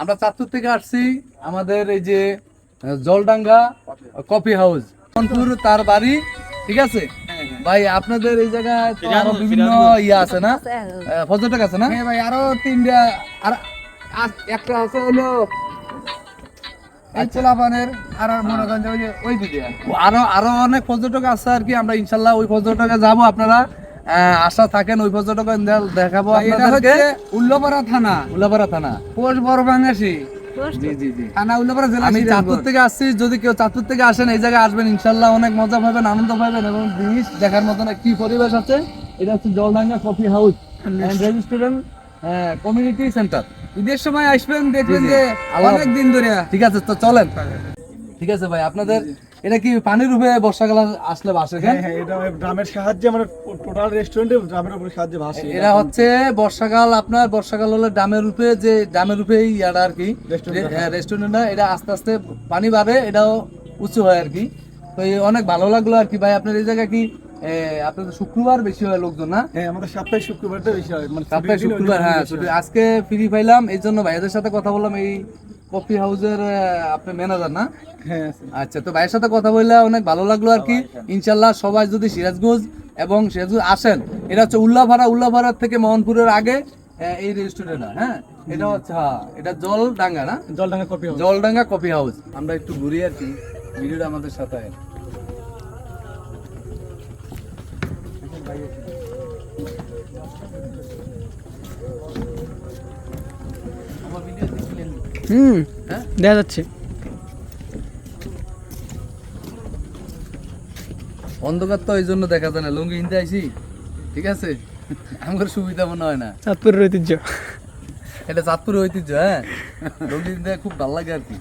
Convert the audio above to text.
আমরা চাঁদপুর থেকে আসছি, আমাদের এই যে জলডাঙ্গা কফি হাউস মনপুর তার বাড়ি, ঠিক আছে ভাই? আপনাদের এই জায়গায় তো আরো বিভিন্ন ইয়া আছে না, পর্যটক আছে না? হ্যাঁ ভাই, আরো তিনটা, আর একটা আছে হলো এই পোলাপানের, আর মনে করেন যে ওই যে ওই দিকে আরো আরো অনেক পর্যটক আছে আর কি। আমরা ইনশাল্লাহ ওই পর্যটকে যাব, আপনারা আশা থাকেন ওই পর্যটক দেখাবো ভাই, এটা আপনাদেরকে। হচ্ছে উল্লাপাড়া থানা, উল্লাপাড়া থানা, পোস্ট বড়বাঙ্গাসি জি জি জি। থানা, উল্লাপাড়া জেলা। আমি চাঁদপুর থেকে আসছি, যদি কেউ চাঁদপুর থেকে আসেন এই জায়গায় আসবেন ইনশাল্লাহ, অনেক মজা পাবেন, আনন্দ পাবেন এবং জিনিস দেখার মতন কি পরিবেশ আছে। এটা হচ্ছে Jaldanga coffee house and restaurant community centre. ঈদের সময় আসবেন, দেখবেন জি, জি। যে আল্লাহ অনেক দিন ধরে। ঠিক আছে, তো চলেন। ঠিক আছে ভাই, আপনাদের এটা কি পানির উপরে বর্ষাকাল আসলে ভাসে? হ্যাঁ হ্যাঁ, এটা ড্রামের সাহায্যে আমরা টোটাল রেস্টুরেন্টে ড্রামের উপরে সাহায্যে ভাসি। এটা হচ্ছে বর্ষাকাল, আপনার বর্ষাকাল হলে ডামের রূপে, যে ডামের রূপে ইয়াটা আর কি রেস্টুরেন্টটা, এটা আস্তে আস্তে পানি বাড়ে, এটাও উঁচু হয় আর কি। তো এই অনেক ভালো লাগলো আর কি ভাই। আপনার এই জায়গা কি আপনাদের শুক্রবার বেশি হয় লোকজন না? হ্যাঁ, আমাদের সাপ্তাহিক শুক্রবারটা বেশি হয়, মানে সপ্তাহে শুক্রবার। হ্যাঁ, আজকে ফ্রি পাইলাম, এই জন্য ভাইয়াদের সাথে কথা বললাম। এই কফি হাউসের আপনি ম্যানেজার না? হ্যাঁ। আচ্ছা, তো ভাইয়ের সাথে কথা বললে অনেক ভালো লাগলো আর কি। ইনশাল্লাহ সবাই যদি সিরাজগঞ্জ এবং সিরাজগঞ্জ আসেন, এটা হচ্ছে উল্লাপাড়া থেকে মোহনপুরের আগে এই রেস্টুরেন্ট। হ্যাঁ, এটা হচ্ছে, হ্যাঁ এটা জলডাঙ্গা না? Jaldanga coffee house. Jaldanga coffee house. আমরা একটু ঘুরি আর কি, ভিডিওটা আমাদের সাথে। হ্যাঁ, দেখা যাচ্ছে। অন্ধকার তো এই জন্য দেখা যায় না, লুঙ্গি কিনতে আইছি, ঠিক আছে? আমার সুবিধা মনে হয় না। চাঁদপুরের ঐতিহ্য। এটা চাঁদপুরের ঐতিহ্য। হ্যাঁ, লুঙ্গি কিনতে খুব ভালো লাগে আর কি।